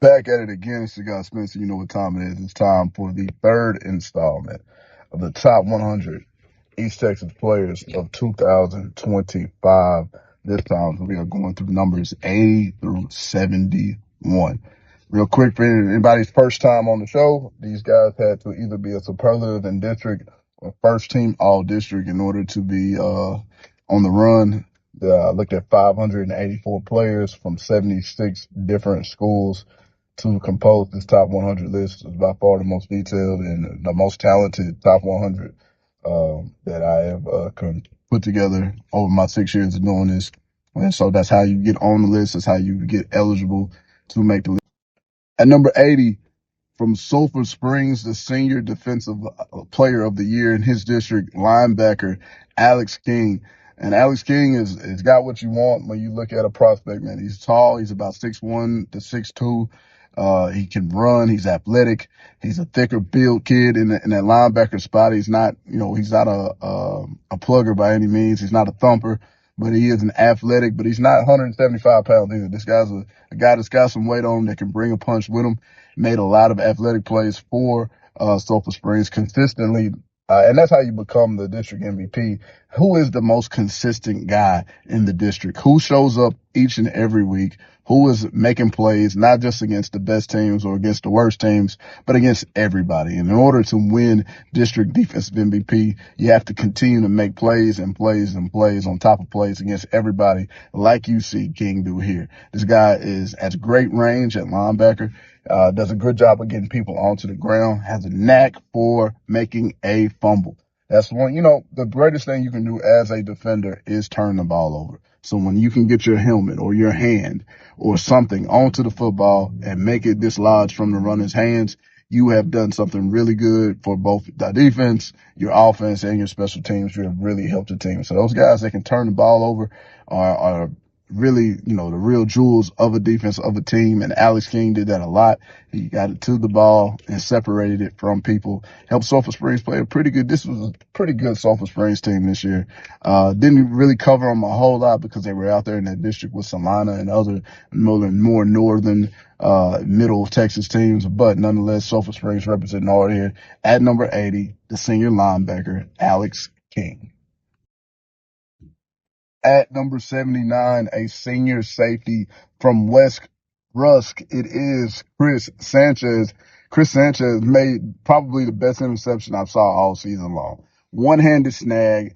Back at it again. It's your guy Spencer. You know what time it is. It's time for the third installment of the top 100 East Texas players of 2025. This time we are going through numbers 80 through 71. Real quick, for anybody's first time on the show, these guys had to either be a superlative in district or first team all district in order to be on the run. I looked at 584 players from 76 different schools to compose this top 100 list. Is by far the most detailed and the most talented top 100 that I have put together over my 6 years of doing this. And so that's how you get on the list. That's how you get eligible to make the list. At number 80, from Sulphur Springs, the senior defensive player of the year in his district, linebacker Alex King. And Alex King is got what you want when you look at a prospect, man. He's tall. He's about 6'1" to 6'2". He can run. He's athletic. He's a thicker build kid in that linebacker spot. He's not, he's not a plugger by any means. He's not a thumper, but he is an athletic, but he's not 175 pounds either. This guy's a guy that's got some weight on him that can bring a punch with him. Made a lot of athletic plays for, Sulphur Springs consistently. And that's how you become the district MVP. Who is the most consistent guy in the district? Who shows up each and every week? Who is making plays, not just against the best teams or against the worst teams, but against everybody? And in order to win district defensive MVP, you have to continue to make plays and plays and plays on top of plays against everybody, like you see King do here. This guy has great range at linebacker. Does a good job of getting people onto the ground, has a knack for making a fumble. That's one, the greatest thing you can do as a defender is turn the ball over. So when you can get your helmet or your hand or something onto the football and make it dislodge from the runner's hands, you have done something really good for both the defense, your offense, and your special teams. You have really helped the team. So those guys that can turn the ball over are really, the real jewels of a defense, of a team. And Alex King did that a lot. He got it to the ball and separated it from people. Helped Sulphur Springs play this was a pretty good Sulphur Springs team this year. Didn't really cover them a whole lot because they were out there in that district with Salina and other more northern, middle Texas teams. But nonetheless, Sulphur Springs representing all here. At number 80, the senior linebacker, Alex King. At number 79, a senior safety from West Rusk, it is Chris Sanchez. Chris Sanchez made probably the best interception I saw all season long. One-handed snag.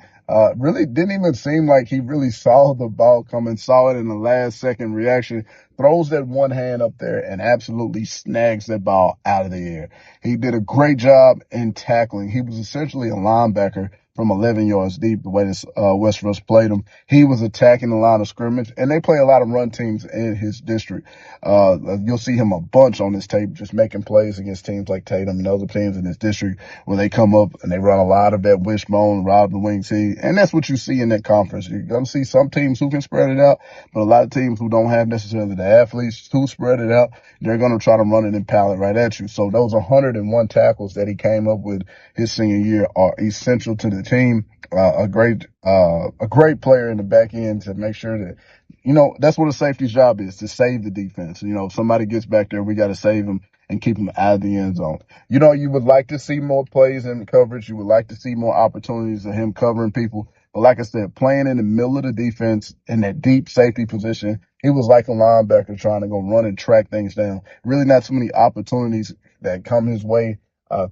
Really didn't even seem like he really saw the ball coming, saw it in the last second reaction, throws that one hand up there and absolutely snags that ball out of the air. He did a great job in tackling. He was essentially a linebacker from 11 yards deep, the way this West Rusk played him. He was attacking the line of scrimmage, and they play a lot of run teams in his district. You'll see him a bunch on this tape just making plays against teams like Tatum and other teams in his district where they come up and they run a lot of that wishbone, rob the wing tee. And that's what you see in that conference. You're going to see some teams who can spread it out, but a lot of teams who don't have necessarily the athletes to spread it out, they're going to try to run it and pile it right at you. So those 101 tackles that he came up with his senior year are essential to the team. A great player in the back end to make sure that, that's what a safety's job is, to save the defense. If somebody gets back there, we got to save them and keep them out of the end zone. You would like to see more plays in coverage. You would like to see more opportunities of him covering people. But like I said, playing in the middle of the defense in that deep safety position, he was like a linebacker trying to go run and track things down. Really not so many opportunities that come his way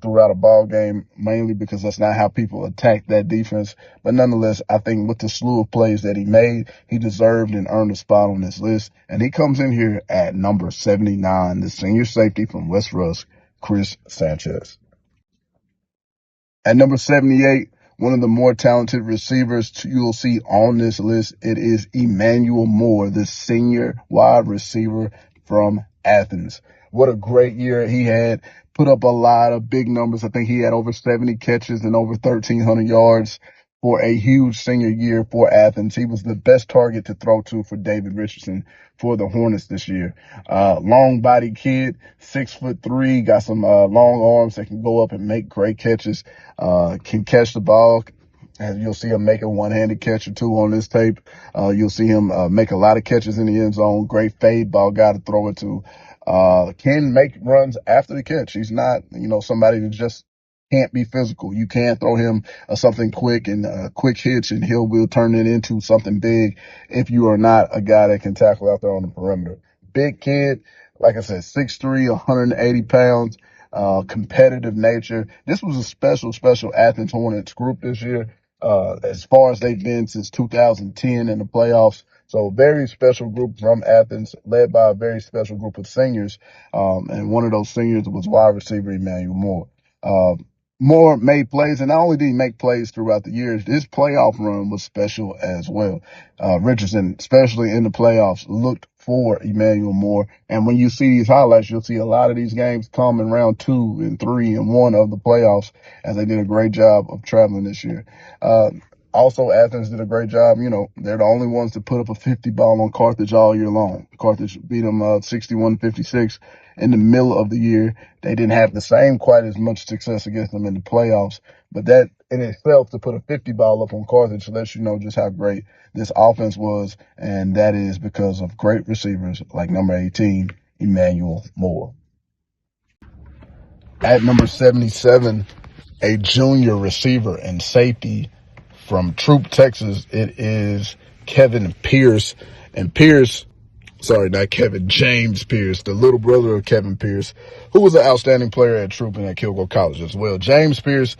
throughout a ball game, mainly because that's not how people attack that defense. But nonetheless, I think with the slew of plays that he made, he deserved and earned a spot on this list. And he comes in here at number 79, the senior safety from West Rusk, Chris Sanchez. At number 78, one of the more talented receivers you'll see on this list, it is Emmanuel Moore, the senior wide receiver from Athens. What a great year he had. Put up a lot of big numbers. I think he had over 70 catches and over 1,300 yards for a huge senior year for Athens. He was the best target to throw to for David Richardson for the Hornets this year. Long body kid, 6'3", got some long arms that can go up and make great catches, can catch the ball, And you'll see him make a one-handed catch or two on this tape. You'll see him make a lot of catches in the end zone. Great fade ball guy to throw it to. Can make runs after the catch. He's not, somebody that just can't be physical. You can't throw him something quick and a quick hitch and he will turn it into something big if you are not a guy that can tackle out there on the perimeter. Big kid, like I said, 6'3", 180 pounds, competitive nature. This was a special Athens Hornets group this year. As far as they've been since 2010 in the playoffs. So very special group from Athens, led by a very special group of seniors. And one of those seniors was wide receiver Emmanuel Moore. Moore made plays, and not only did he make plays throughout the years, this playoff run was special as well. Richardson, especially in the playoffs, looked for Emmanuel Moore. And when you see these highlights, you'll see a lot of these games come in round 2 and 3 and 1 of the playoffs, as they did a great job of traveling this year. Also, Athens did a great job. They're the only ones to put up a 50 ball on Carthage all year long. Carthage beat them 61-56 in the middle of the year. They didn't have the same quite as much success against them in the playoffs, but that in itself to put a 50 ball up on Carthage lets you know just how great this offense was, and that is because of great receivers like number 18, Emmanuel Moore. At number 77, a junior receiver and safety from Troop, Texas, it is Kevin Pierce. And not Kevin, James Pierce, the little brother of Kevin Pierce, who was an outstanding player at Troop and at Kilgore College as well. James Pierce,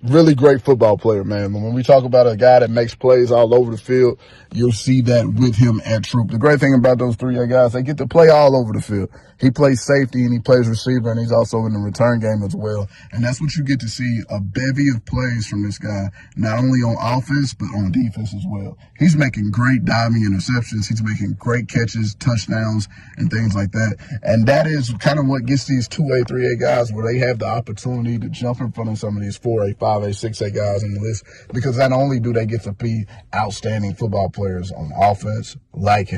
really great football player, man. When we talk about a guy that makes plays all over the field, you'll see that with him at Troop. The great thing about those three young guys, they get to play all over the field. He plays safety and he plays receiver, and he's also in the return game as well. And that's what you get to see, a bevy of plays from this guy, not only on offense, but on defense as well. He's making great diving interceptions. He's making great catches, touchdowns, and things like that. And that is kind of what gets these 2A, 3A guys where they have the opportunity to jump in front of some of these 4A, 5A, 6A guys in the list, because not only do they get to be outstanding football players on offense, like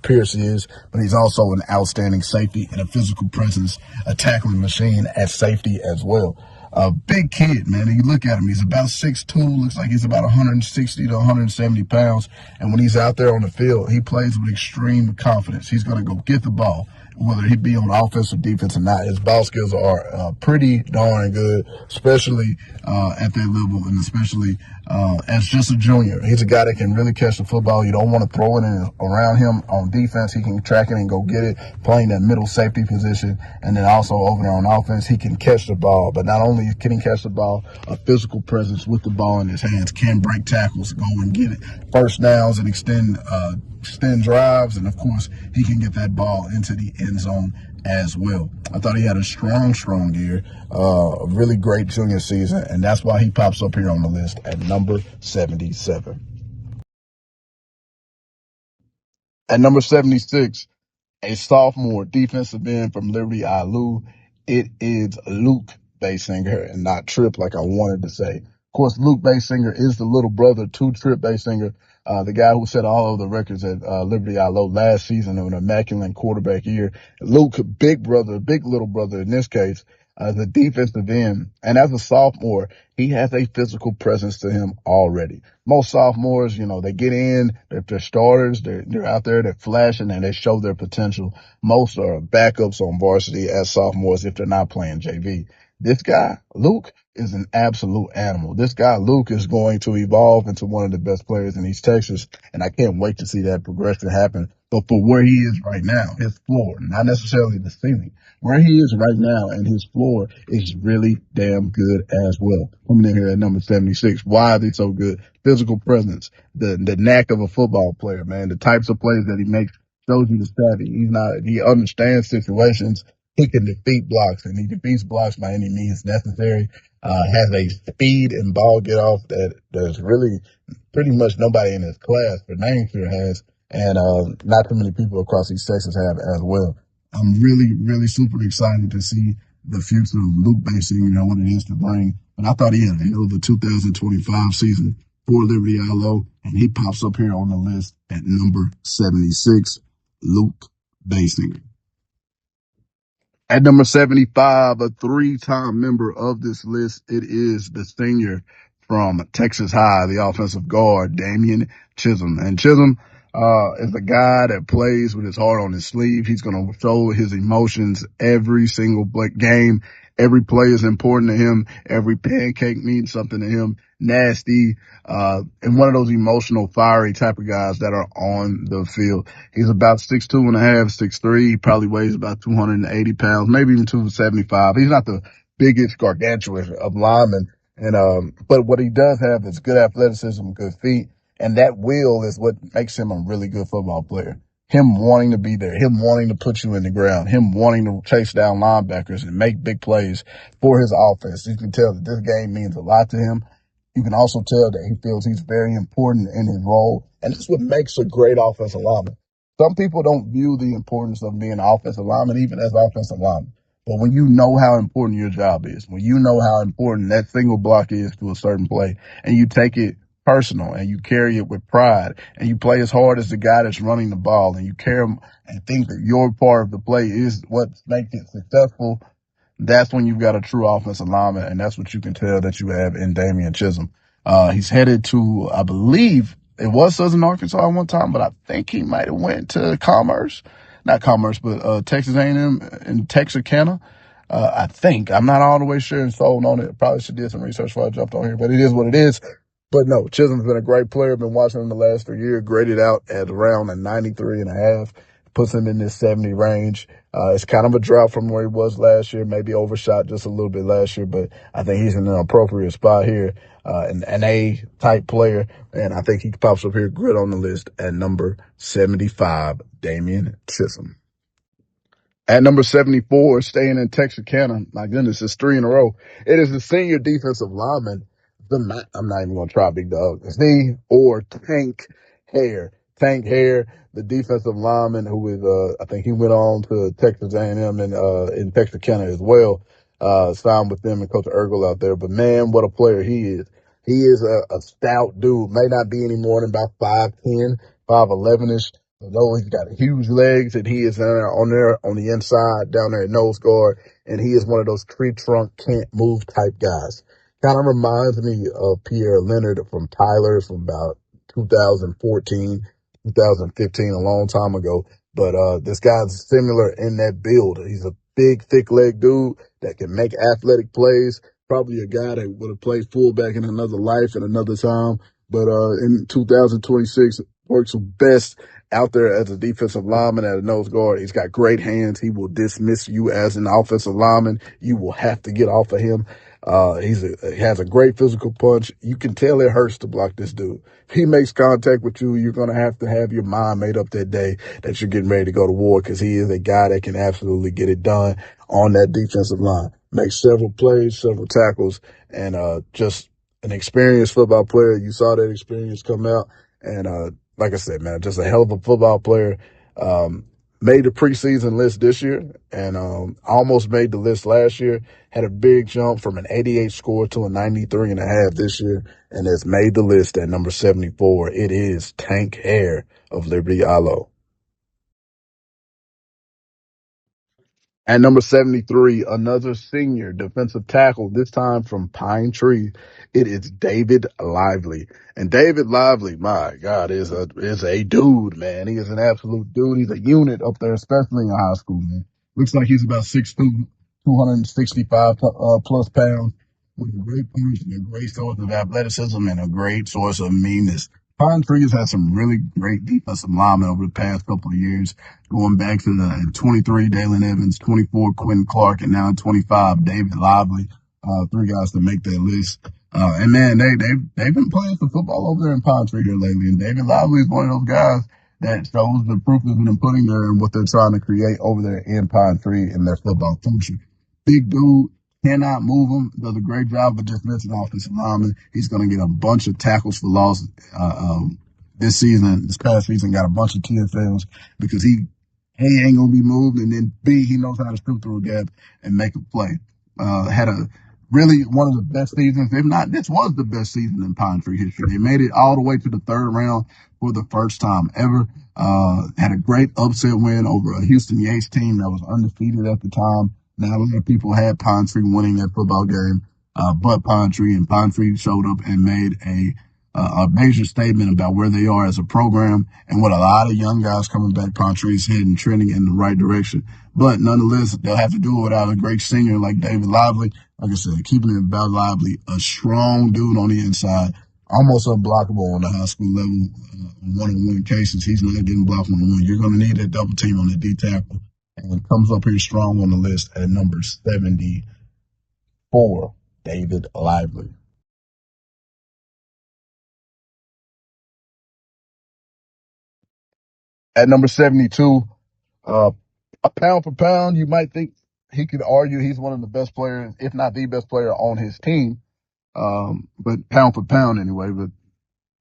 Pierce is, but he's also an outstanding safety and a physical presence, a tackling machine at safety as well. A big kid, man. And you look at him, he's about 6'2", looks like he's about 160 to 170 pounds. And when he's out there on the field, he plays with extreme confidence. He's going to go get the ball, whether he be on offense or defense or not. His ball skills are pretty darn good, especially at that level, and especially as just a junior. He's a guy that can really catch the football. You don't want to throw it around him on defense. He can track it and go get it, playing that middle safety position. And then also over there on offense, he can catch the ball. But not only can he catch the ball, a physical presence with the ball in his hands, can break tackles, go and get it, first downs, and extend drives, and of course he can get that ball into the end zone as well. I thought he had a strong year, a really great junior season, and that's why he pops up here on the list at number 77. At number 76, a sophomore defensive end from Liberty ILU, it is Luke Basinger, and not Trip like I wanted to say. Of course, Luke Basinger is the little brother to Trip Basinger, the guy who set all of the records at Liberty ILO last season of an immaculate quarterback year. Luke, big little brother in this case, as a defensive end. And as a sophomore, he has a physical presence to him already. Most sophomores, they get in, they're starters, they're out there, they're flashing, and they show their potential. Most are backups on varsity as sophomores if they're not playing JV. This guy, Luke, is an absolute animal. This guy, Luke, is going to evolve into one of the best players in East Texas, and I can't wait to see that progression happen. But for where he is right now, his floor, not necessarily the ceiling, where he is right now and his floor is really damn good as well. Coming in here at number 76. Why are they so good? Physical presence, the knack of a football player, man. The types of plays that he makes shows you the savvy. He understands situations. He can defeat blocks, and he defeats blocks by any means necessary. Has a speed and ball get off that there's really pretty much nobody in his class for name sure has, and not too many people across East Texas have as well. I'm really super excited to see the future of Luke Basinger, what it is to bring. But I thought he had a hell of a 2025 season for Liberty ILO, and he pops up here on the list at number 76, Luke Basinger. At number 75, a three-time member of this list, it is the senior from Texas High, the offensive guard, Damian Chisholm. And Chisholm is a guy that plays with his heart on his sleeve. He's going to show his emotions every single game. Every play is important to him. Every pancake means something to him. Nasty, and one of those emotional, fiery type of guys that are on the field. He's about 6'2.5", 6'3". He probably weighs about 280 pounds, maybe even 275. He's not the biggest gargantuan of linemen. But what he does have is good athleticism, good feet. And that will is what makes him a really good football player. Him wanting to be there, him wanting to put you in the ground, him wanting to chase down linebackers and make big plays for his offense. You can tell that this game means a lot to him. You can also tell that he feels he's very important in his role. And that's what makes a great offensive lineman. Some people don't view the importance of being an offensive lineman, even as offensive lineman. But when you know how important your job is, when you know how important that single block is to a certain play, and you take it personal and you carry it with pride and you play as hard as the guy that's running the ball and you care and think that your part of the play is what makes it successful, that's when you've got a true offensive lineman, and that's what you can tell that you have in Damian Chisholm. He's headed to, I believe, it was Southern Arkansas at one time, but I think he might have went to Texas A&M in Texarkana. I think. I'm not all the way sure and sold on it. Probably should do some research before I jumped on here, but it is what it is. But no, Chisholm's been a great player. Been watching him the last 3 years, graded out at around a 93.5, puts him in this 70 range. It's kind of a drop from where he was last year, maybe overshot just a little bit last year, but I think he's in an appropriate spot here, an A-type player, and I think he pops up here good on the list at number 75, Damian Chisholm. At number 74, staying in Texarkana, my goodness, it's 3 in a row. It is the senior defensive lineman, I'm not even going to try Big Dog, or Tank Hare. Tank Hare, the defensive lineman who is, I think he went on to Texas A&M and in Texarkana as well, signed with them and Coach Ergel out there. But man, what a player he is. He is a stout dude, may not be any more than about 5'10", 5'11"-ish. Although he's got huge legs and he is on the inside down there at nose guard, and he is one of those tree trunk can't move type guys. Kind of reminds me of Pierre Leonard from Tyler from about 2014, 2015, a long time ago. But this guy's similar in that build. He's a big, thick-legged dude that can make athletic plays. Probably a guy that would have played fullback in another life and another time. But in 2026, works best out there as a defensive lineman at a nose guard. He's got great hands. He will dismiss you as an offensive lineman. You will have to get off of him. He has a great physical punch. You can tell it hurts to block this dude. If he makes contact with you, you're going to have your mind made up that day that you're getting ready to go to war, because he is a guy that can absolutely get it done on that defensive line. Makes several plays, several tackles, and just an experienced football player. You saw that experience come out. And like I said, man, just a hell of a football player. Made the preseason list this year and almost made the list last year. Had a big jump from an 88 score to a 93.5 this year, and has made the list at number 74. It is Tank Hare of Liberty Alo. At number 73, another senior defensive tackle, this time from Pine Tree. It is David Lively. And David Lively, my God, is a dude, man. He is an absolute dude. He's a unit up there, especially in high school, man. Looks like he's about 6'2", 265 plus pounds, with a great punch and a great source of athleticism and a great source of meanness. Pine Tree has had some really great defensive linemen over the past couple of years, going back to the 23, Dalen Evans, 24, Quentin Clark, and now 25, David Lively. 3 guys to make that list. And man, they've been playing some football over there in Pine Tree here lately. And David Lively is one of those guys that shows the proof has been putting there and what they're trying to create over there in Pine Tree in their football function. Big dude. Cannot move him. Does a great job of dismissing offensive linemen. He's going to get a bunch of tackles for loss this season. This past season, got a bunch of TFLs because he ain't going to be moved. And then B, he knows how to shoot through a gap and make a play. Had a really one of the best seasons. If not, this was the best season in Pine Tree history. They made it all the way to the 3rd round for the first time ever. Had a great upset win over a Houston Yates team that was undefeated at the time. Now, a lot of people had Pine Tree winning that football game. but Pine Tree, and Pine Tree showed up and made a major statement about where they are as a program, and with a lot of young guys coming back, Pine Tree is heading trending in the right direction. But nonetheless, they'll have to do it without a great senior like David Lively. Like I said, keeping it about Lively, a strong dude on the inside, almost unblockable on the high school level. One-on-one cases, he's not getting blocked one-on-one. You're going to need that double team on the D tackle, and comes up here strong on the list at number 74, David Lively. At number 72, uh, a pound for pound, you might think he could argue he's one of the best players, if not the best player on his team. But pound for pound anyway. But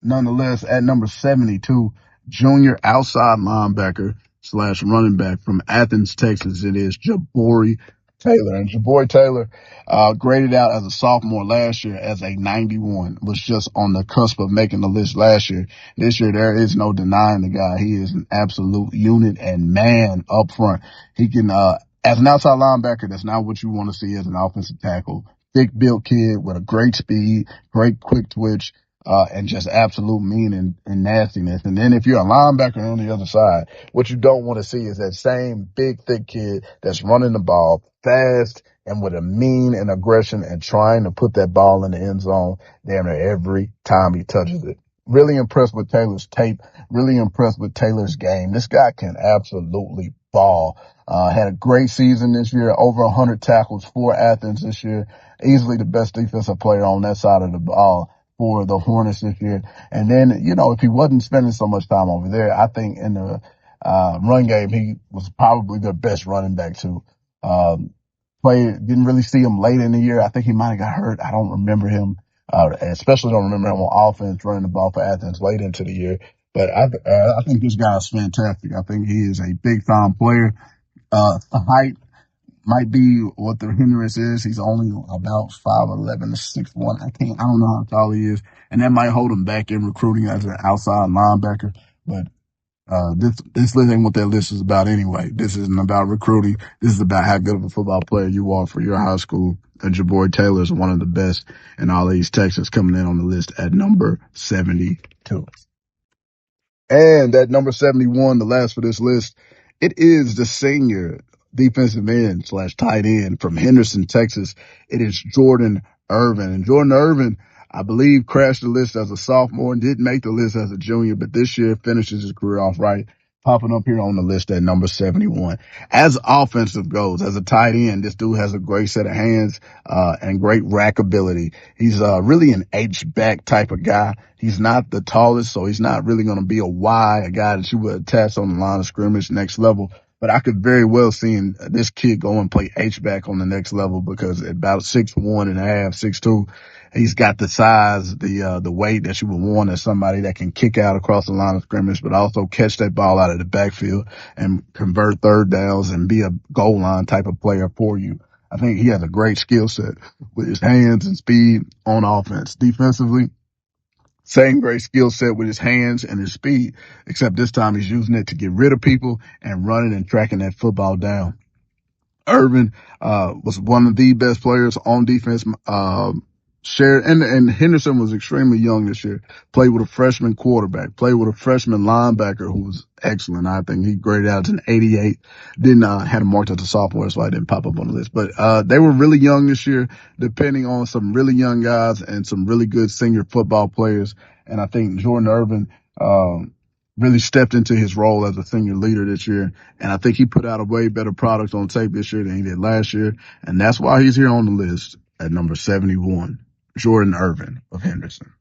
nonetheless, at number 72, junior outside linebacker slash running back from Athens, Texas, it is Jabari Taylor. And Jabari Taylor, graded out as a sophomore last year as a 91, was just on the cusp of making the list last year. This year, there is no denying the guy. He is an absolute unit and man up front. He can, as an outside linebacker, that's not what you want to see as an offensive tackle. Thick built kid with a great speed, great quick twitch, and just absolute mean and nastiness. And then if you're a linebacker on the other side, what you don't want to see is that same big, thick kid that's running the ball fast and with a mean and aggression and trying to put that ball in the end zone damn near every time he touches it. Really impressed with Taylor's tape. Really impressed with Taylor's game. This guy can absolutely ball. Had a great season this year, over 100 tackles for Athens this year. Easily the best defensive player on that side of the ball for the Hornets this year. And then, if he wasn't spending so much time over there, I think in the run game, he was probably their best running back too. Didn't really see him late in the year. I think he might have got hurt. I don't remember him, especially don't remember him on offense running the ball for Athens late into the year. But I think this guy is fantastic. I think he is a big time player. Height might be what the hindrance is. He's only about 5'11" to 6'1". I don't know how tall he is. And that might hold him back in recruiting as an outside linebacker. But this list ain't what that list is about anyway. This isn't about recruiting. This is about how good of a football player you are for your high school. And Jabari Taylor is one of the best in all East Texas, coming in on the list at number 72. And at number 71, the last for this list, it is the senior defensive end slash tight end from Henderson, Texas. It is Jordan Irvin. And Jordan Irvin, I believe, crashed the list as a sophomore and didn't make the list as a junior, but this year finishes his career off right, popping up here on the list at number 71. As offensive goes, as a tight end, this dude has a great set of hands, and great rack ability. He's, really an H-back type of guy. He's not the tallest, so he's not really going to be a guy that you would attach on the line of scrimmage next level. But I could very well see this kid go and play H-back on the next level, because at about 6'1 and a half, 6'2", he's got the size, the weight that you would want as somebody that can kick out across the line of scrimmage, but also catch that ball out of the backfield and convert third downs and be a goal line type of player for you. I think he has a great skill set with his hands and speed on offense. Defensively, same great skill set with his hands and his speed, except this time he's using it to get rid of people and running and tracking that football down. Irvin, was one of the best players on defense, shared, and Henderson was extremely young this year. Played with a freshman quarterback, played with a freshman linebacker who was excellent. I think he graded out as an 88. Didn't, had him marked as a sophomore, so I didn't pop up on the list. But, they were really young this year, depending on some really young guys and some really good senior football players. And I think Jordan Irvin, really stepped into his role as a senior leader this year. And I think he put out a way better product on tape this year than he did last year. And that's why he's here on the list at number 71, Jordan Irvin of Henderson.